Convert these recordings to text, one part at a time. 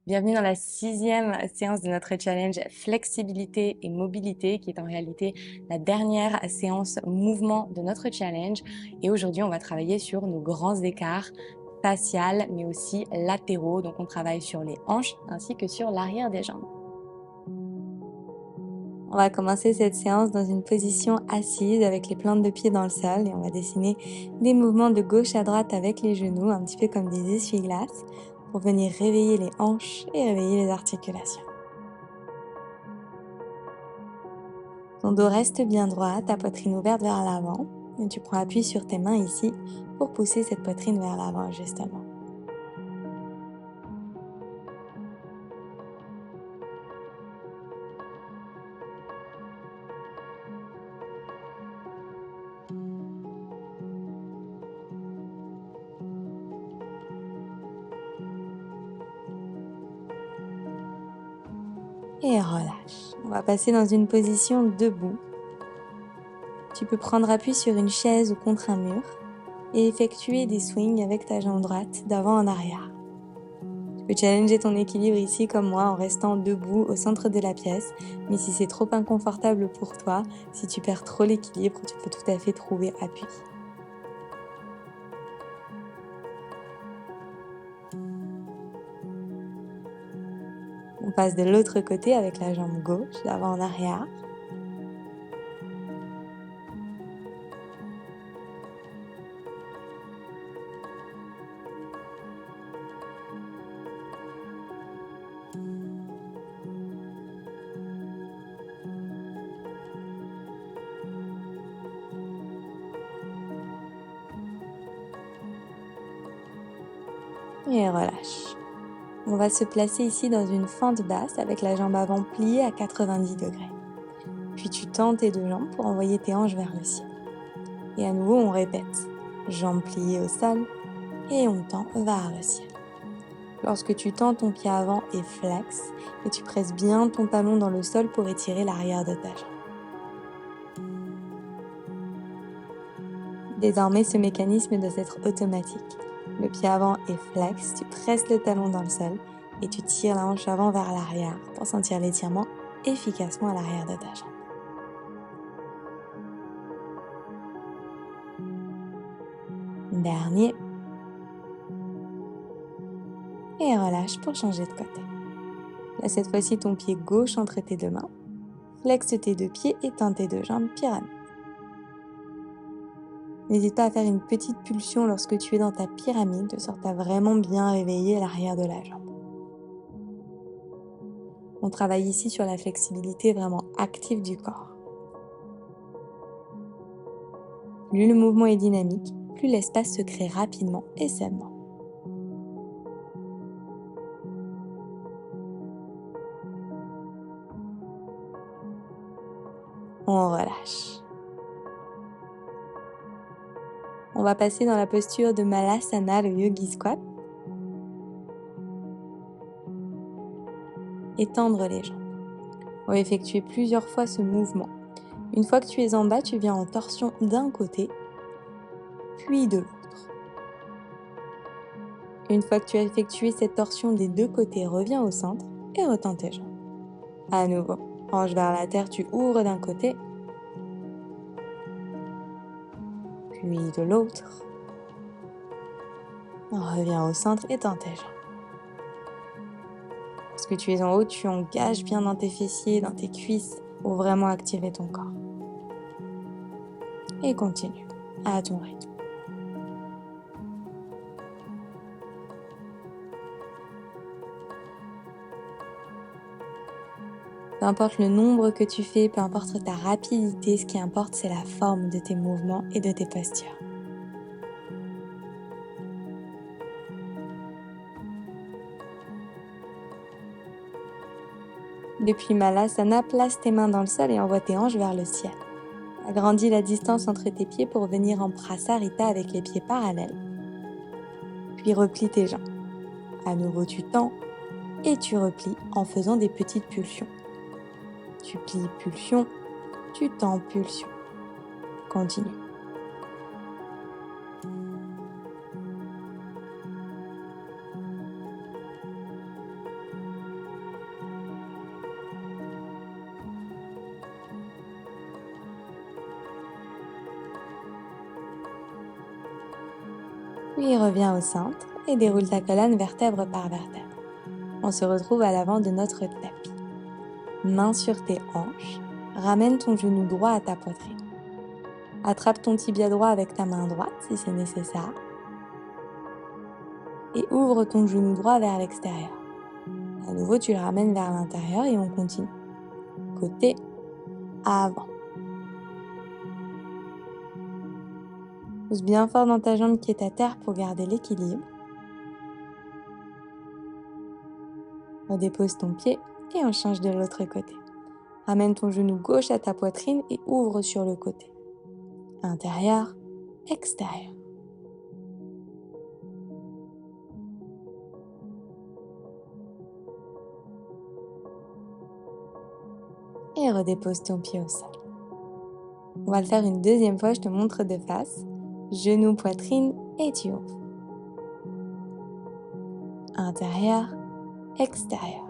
Bienvenue dans la 6e séance de notre challenge flexibilité et mobilité, qui est en réalité la dernière séance mouvement de notre challenge. Et aujourd'hui, on va travailler sur nos grands écarts faciales, mais aussi latéraux. Donc, on travaille sur les hanches ainsi que sur l'arrière des jambes. On va commencer cette séance dans une position assise avec les plantes de pied dans le sol et on va dessiner des mouvements de gauche à droite avec les genoux, un petit peu comme des essuie-glaces, pour venir réveiller les hanches et réveiller les articulations. Ton dos reste bien droit, ta poitrine ouverte vers l'avant et tu prends appui sur tes mains ici pour pousser cette poitrine vers l'avant justement. Et relâche. On va passer dans une position debout. Tu peux prendre appui sur une chaise ou contre un mur et effectuer des swings avec ta jambe droite d'avant en arrière. Tu peux challenger ton équilibre ici comme moi en restant debout au centre de la pièce, mais si c'est trop inconfortable pour toi, si tu perds trop l'équilibre, tu peux tout à fait trouver appui. On passe de l'autre côté avec la jambe gauche d'avant en arrière. Et relâche. On va se placer ici dans une fente basse avec la jambe avant pliée à 90 degrés. Puis tu tends tes deux jambes pour envoyer tes hanches vers le ciel. Et à nouveau, on répète. Jambes pliées au sol et on tend vers le ciel. Lorsque tu tends ton pied avant et flex, et tu presses bien ton talon dans le sol pour étirer l'arrière de ta jambe. Désormais, ce mécanisme doit être automatique. Le pied avant est flex, tu presses le talon dans le sol et tu tires la hanche avant vers l'arrière pour sentir l'étirement efficacement à l'arrière de ta jambe. Dernier. Et relâche pour changer de côté. Là, cette fois-ci, ton pied gauche entre tes deux mains. Flexe tes deux pieds et tends tes deux jambes, pyramide. N'hésite pas à faire une petite pulsion lorsque tu es dans ta pyramide, de sorte à vraiment bien réveiller l'arrière de la jambe. On travaille ici sur la flexibilité vraiment active du corps. Plus le mouvement est dynamique, plus l'espace se crée rapidement et sainement. On relâche. On va passer dans la posture de Malasana, le Yogi Squat. Étendre les jambes. On va effectuer plusieurs fois ce mouvement. Une fois que tu es en bas, tu viens en torsion d'un côté, puis de l'autre. Une fois que tu as effectué cette torsion des deux côtés, reviens au centre et retends tes jambes. À nouveau, hanche vers la terre, tu ouvres d'un côté, puis de l'autre. Reviens au centre et tends tes jambes. Lorsque tu es en haut, tu engages bien dans tes fessiers, dans tes cuisses, pour vraiment activer ton corps. Et continue, à ton rythme. Peu importe le nombre que tu fais, peu importe ta rapidité, ce qui importe, c'est la forme de tes mouvements et de tes postures. Depuis Malasana, place tes mains dans le sol et envoie tes hanches vers le ciel. Agrandis la distance entre tes pieds pour venir en Prasarita avec les pieds parallèles. Puis replie tes jambes. À nouveau, tu tends et tu replies en faisant des petites pulsions. Tu plies, pulsion, tu tends, pulsion. Continue. Puis reviens au centre et déroule ta colonne vertèbre par vertèbre. On se retrouve à l'avant de notre tapis. Main sur tes hanches, ramène ton genou droit à ta poitrine. Attrape ton tibia droit avec ta main droite si c'est nécessaire et ouvre ton genou droit vers l'extérieur. À nouveau, tu le ramènes vers l'intérieur et on continue. Côté avant. Pousse bien fort dans ta jambe qui est à terre pour garder l'équilibre. Redépose ton pied et on change de l'autre côté. Ramène ton genou gauche à ta poitrine et ouvre sur le côté. Intérieur, extérieur. Et redépose ton pied au sol. On va le faire une deuxième fois, je te montre de face. Genou, poitrine et tu ouvres. Intérieur, extérieur.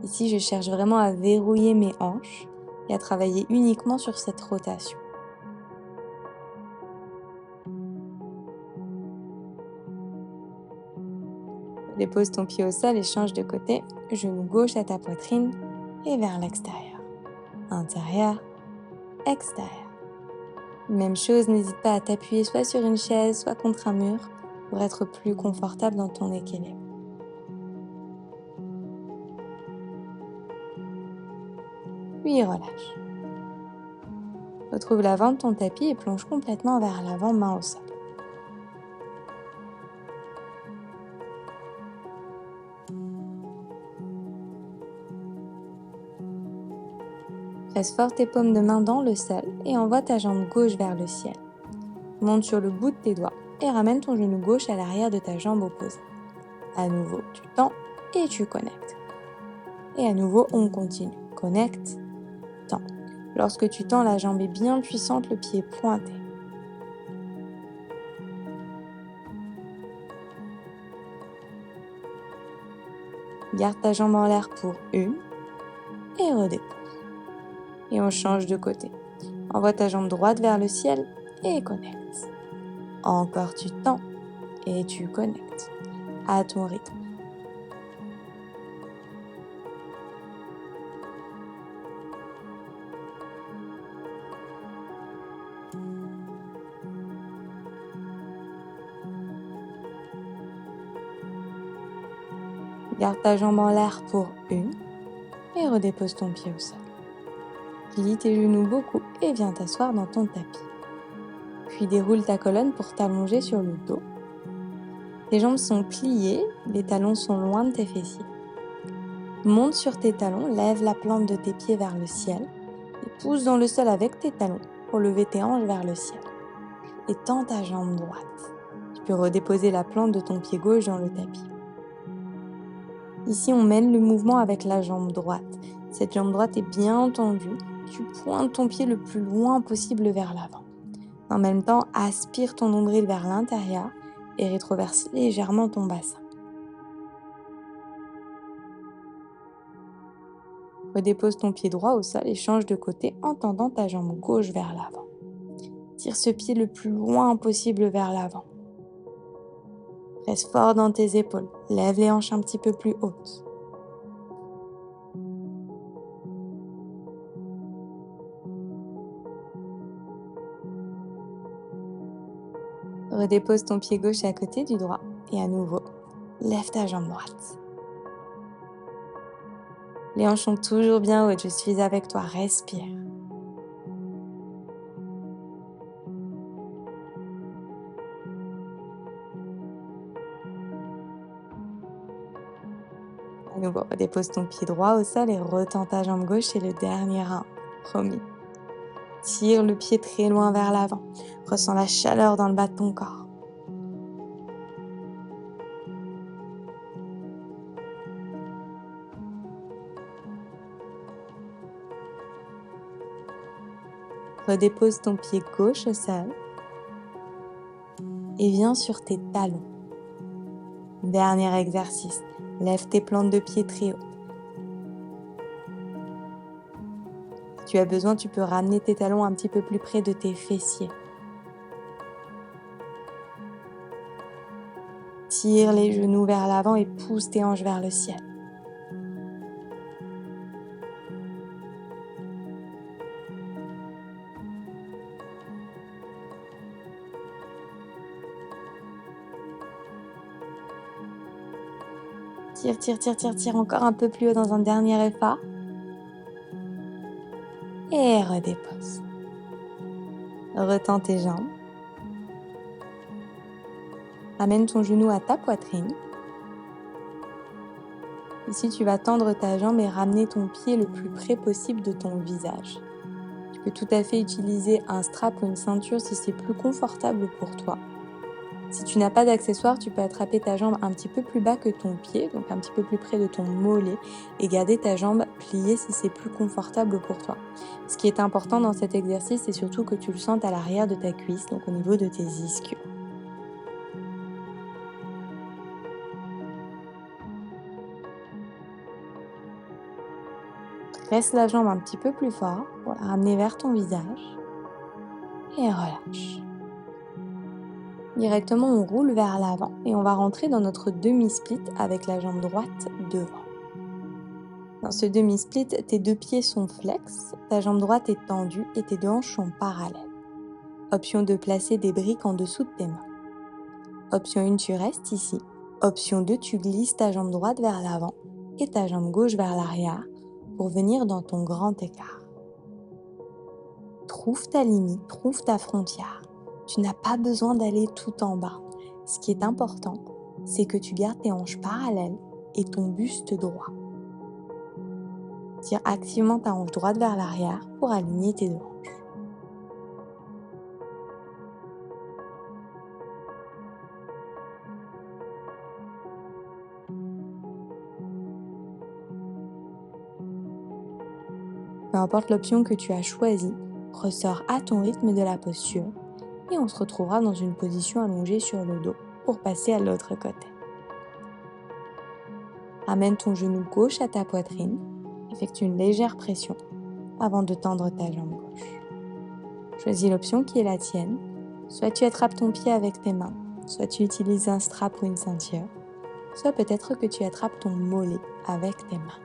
Ici, je cherche vraiment à verrouiller mes hanches et à travailler uniquement sur cette rotation. Dépose ton pied au sol et change de côté. Genou gauche à ta poitrine et vers l'extérieur. Intérieur, extérieur. Même chose, n'hésite pas à t'appuyer soit sur une chaise, soit contre un mur pour être plus confortable dans ton équilibre. Puis relâche. Retrouve l'avant de ton tapis et plonge complètement vers l'avant, main au sol. Presse fort tes paumes de main dans le sol et envoie ta jambe gauche vers le ciel. Monte sur le bout de tes doigts et ramène ton genou gauche à l'arrière de ta jambe opposée. À nouveau, tu tends et tu connectes. Et à nouveau, on continue. Connecte, tends. Lorsque tu tends, la jambe est bien puissante, le pied est pointé. Garde ta jambe en l'air pour une et redépose. Et on change de côté. Envoie ta jambe droite vers le ciel et connecte. Encore tu tends et tu connectes à ton rythme. Garde ta jambe en l'air pour une et redépose ton pied au sol. Plie tes genoux beaucoup et viens t'asseoir dans ton tapis. Puis déroule ta colonne pour t'allonger sur le dos. Tes jambes sont pliées, les talons sont loin de tes fessiers. Monte sur tes talons, lève la plante de tes pieds vers le ciel et pousse dans le sol avec tes talons pour lever tes hanches vers le ciel. Et tends ta jambe droite. Tu peux redéposer la plante de ton pied gauche dans le tapis. Ici, on mène le mouvement avec la jambe droite. Cette jambe droite est bien tendue. Tu pointes ton pied le plus loin possible vers l'avant. En même temps, aspire ton nombril vers l'intérieur et rétroverse légèrement ton bassin. Redépose ton pied droit au sol et change de côté en tendant ta jambe gauche vers l'avant. Tire ce pied le plus loin possible vers l'avant. Presse fort dans tes épaules. Lève les hanches un petit peu plus hautes. Redépose ton pied gauche à côté du droit et à nouveau, lève ta jambe droite. Les hanches sont toujours bien hautes, je suis avec toi, respire. À nouveau, redépose ton pied droit au sol et retends ta jambe gauche et le dernier round, promis. Tire le pied très loin vers l'avant, ressens la chaleur dans le bas de ton corps. Redépose ton pied gauche au sol et viens sur tes talons. Dernier exercice, lève tes plantes de pied très haut. Si tu as besoin, tu peux ramener tes talons un petit peu plus près de tes fessiers. Tire les genoux vers l'avant et pousse tes hanches vers le ciel. Tire, tire, tire, tire, tire encore un peu plus haut dans un dernier effort. Et redépose. Retends tes jambes. Amène ton genou à ta poitrine. Ici, tu vas tendre ta jambe et ramener ton pied le plus près possible de ton visage. Tu peux tout à fait utiliser un strap ou une ceinture si c'est plus confortable pour toi. Si tu n'as pas d'accessoire, tu peux attraper ta jambe un petit peu plus bas que ton pied, donc un petit peu plus près de ton mollet, et garder ta jambe pliée si c'est plus confortable pour toi. Ce qui est important dans cet exercice, c'est surtout que tu le sentes à l'arrière de ta cuisse, donc au niveau de tes ischios. Presse la jambe un petit peu plus fort pour la ramener vers ton visage et relâche. Directement, on roule vers l'avant et on va rentrer dans notre demi-split avec la jambe droite devant. Dans ce demi-split, tes deux pieds sont flex, ta jambe droite est tendue et tes deux hanches sont parallèles. Option de placer des briques en dessous de tes mains. Option 1, tu restes ici. Option 2, tu glisses ta jambe droite vers l'avant et ta jambe gauche vers l'arrière pour venir dans ton grand écart. Trouve ta limite, trouve ta frontière. Tu n'as pas besoin d'aller tout en bas. Ce qui est important, c'est que tu gardes tes hanches parallèles et ton buste droit. Tire activement ta hanche droite vers l'arrière pour aligner tes deux hanches. Peu importe l'option que tu as choisie, ressors à ton rythme de la posture et on se retrouvera dans une position allongée sur le dos pour passer à l'autre côté. Amène ton genou gauche à ta poitrine, effectue une légère pression avant de tendre ta jambe gauche. Choisis l'option qui est la tienne, soit tu attrapes ton pied avec tes mains, soit tu utilises un strap ou une ceinture, soit peut-être que tu attrapes ton mollet avec tes mains.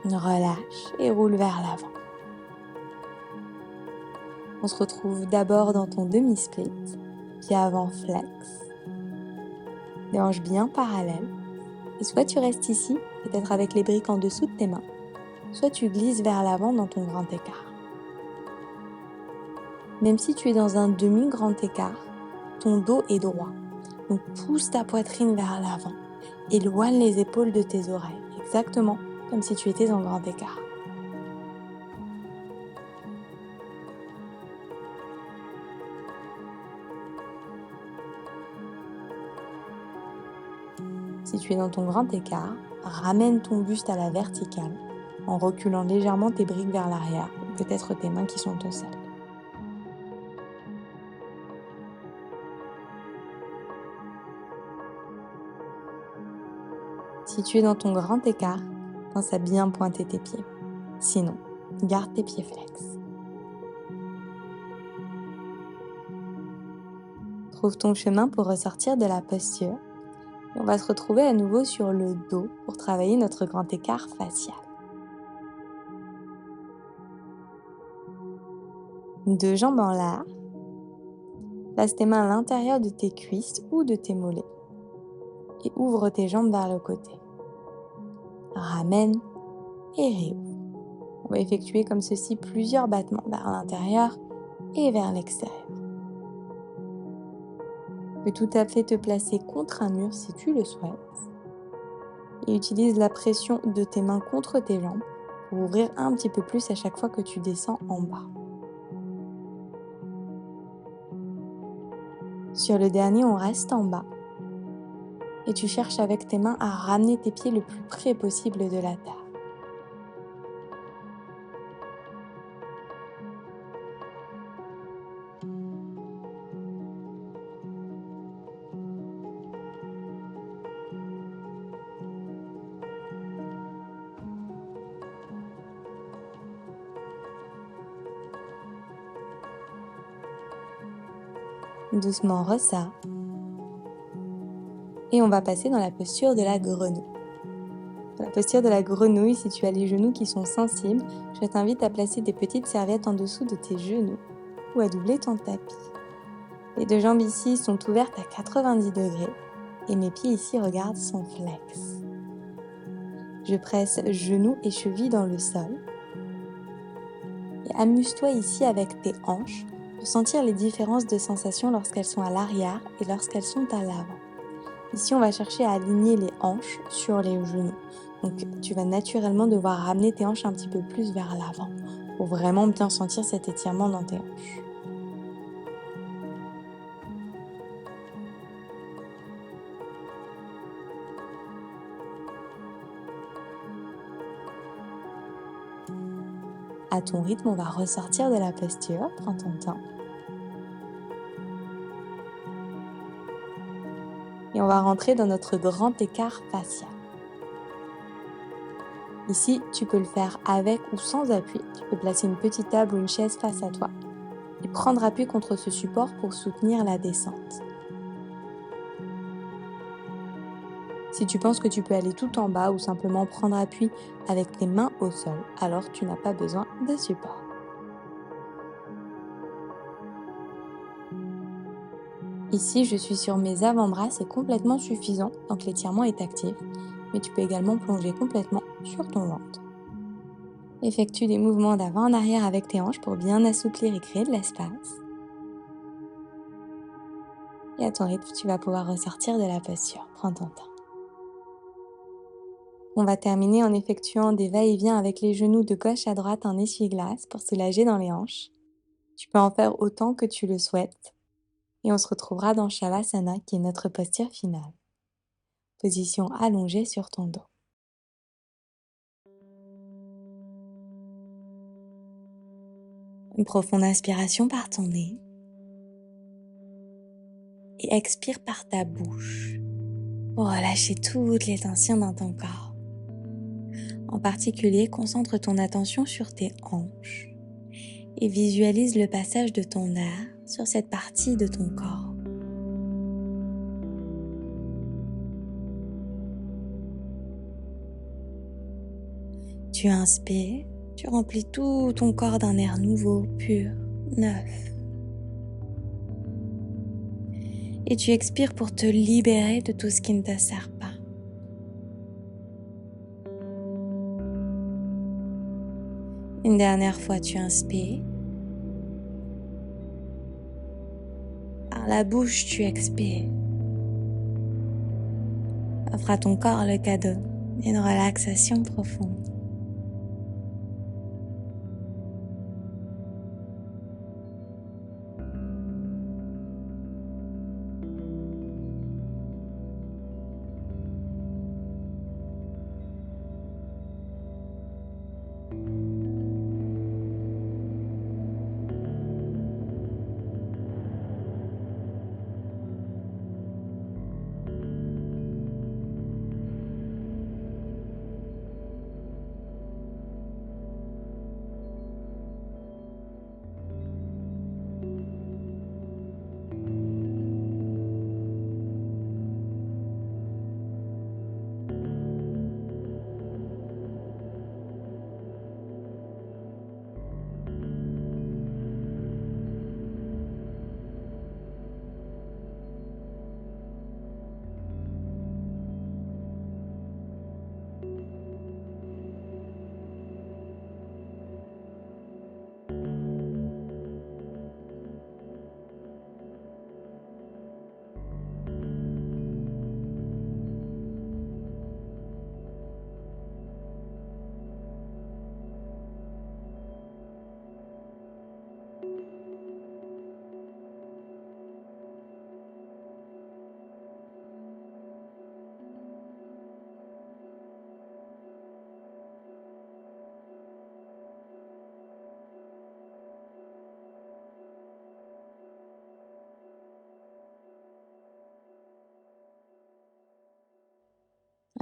Relâche et roule vers l'avant. On se retrouve d'abord dans ton demi-split, pied avant flex, les hanches bien parallèles. Et soit tu restes ici, peut-être avec les briques en dessous de tes mains, soit tu glisses vers l'avant dans ton grand écart. Même si tu es dans un demi-grand écart, ton dos est droit. Donc pousse ta poitrine vers l'avant, éloigne les épaules de tes oreilles, exactement comme si tu étais en grand écart. Si tu es dans ton grand écart, ramène ton buste à la verticale en reculant légèrement tes briques vers l'arrière, ou peut-être tes mains qui sont au sol. Si tu es dans ton grand écart, pense à bien pointer tes pieds. Sinon, garde tes pieds flex. Trouve ton chemin pour ressortir de la posture. Et on va se retrouver à nouveau sur le dos pour travailler notre grand écart facial. Deux jambes en l'air. Place tes mains à l'intérieur de tes cuisses ou de tes mollets. Et ouvre tes jambes vers le côté. Ramène et réouvre. On va effectuer comme ceci plusieurs battements vers l'intérieur et vers l'extérieur. Tu peux tout à fait te placer contre un mur si tu le souhaites. Et utilise la pression de tes mains contre tes jambes pour ouvrir un petit peu plus à chaque fois que tu descends en bas. Sur le dernier, on reste en bas et tu cherches avec tes mains à ramener tes pieds le plus près possible de la terre. Doucement ressort et on va passer dans la posture de la grenouille. Dans la posture de la grenouille, si tu as les genoux qui sont sensibles, je t'invite à placer des petites serviettes en dessous de tes genoux ou à doubler ton tapis. Les deux jambes ici sont ouvertes à 90 degrés et mes pieds ici, regarde, sont flex. Je presse genoux et chevilles dans le sol et amuse-toi ici avec tes hanches pour sentir les différences de sensations lorsqu'elles sont à l'arrière et lorsqu'elles sont à l'avant. Ici, on va chercher à aligner les hanches sur les genoux. Donc, tu vas naturellement devoir ramener tes hanches un petit peu plus vers l'avant pour vraiment bien sentir cet étirement dans tes hanches. À ton rythme, on va ressortir de la posture, prends ton temps. Et on va rentrer dans notre grand écart facial. Ici, tu peux le faire avec ou sans appui. Tu peux placer une petite table ou une chaise face à toi et prendre appui contre ce support pour soutenir la descente. Si tu penses que tu peux aller tout en bas ou simplement prendre appui avec tes mains au sol, alors tu n'as pas besoin de support. Ici, je suis sur mes avant-bras, c'est complètement suffisant tant que l'étirement est actif, mais tu peux également plonger complètement sur ton ventre. Effectue des mouvements d'avant en arrière avec tes hanches pour bien assouplir et créer de l'espace. Et à ton rythme, tu vas pouvoir ressortir de la posture. Prends ton temps. On va terminer en effectuant des va-et-vient avec les genoux de gauche à droite en essuie-glace pour soulager dans les hanches. Tu peux en faire autant que tu le souhaites. Et on se retrouvera dans Shavasana qui est notre posture finale. Position allongée sur ton dos. Une profonde inspiration par ton nez. Et expire par ta bouche pour relâcher toutes les tensions dans ton corps. En particulier, concentre ton attention sur tes hanches et visualise le passage de ton air sur cette partie de ton corps. Tu inspires, tu remplis tout ton corps d'un air nouveau, pur, neuf. Et tu expires pour te libérer de tout ce qui ne te sert pas. Une dernière fois, tu inspires. Par la bouche, tu expires. Offre à ton corps le cadeau d'une relaxation profonde.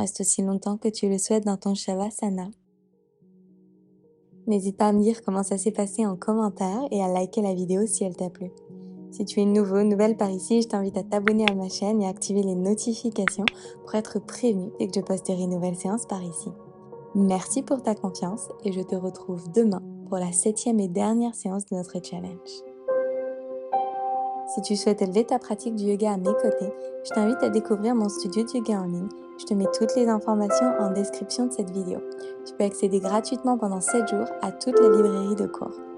Reste aussi longtemps que tu le souhaites dans ton Shavasana. N'hésite pas à me dire comment ça s'est passé en commentaire et à liker la vidéo si elle t'a plu. Si tu es nouvelle par ici, je t'invite à t'abonner à ma chaîne et à activer les notifications pour être prévenu dès que je posterai une nouvelle séance par ici. Merci pour ta confiance et je te retrouve demain pour la 7e et dernière séance de notre challenge. Si tu souhaites élever ta pratique du yoga à mes côtés, je t'invite à découvrir mon studio de yoga en ligne. Je te mets toutes les informations en description de cette vidéo. Tu peux accéder gratuitement pendant 7 jours à toutes les librairies de cours.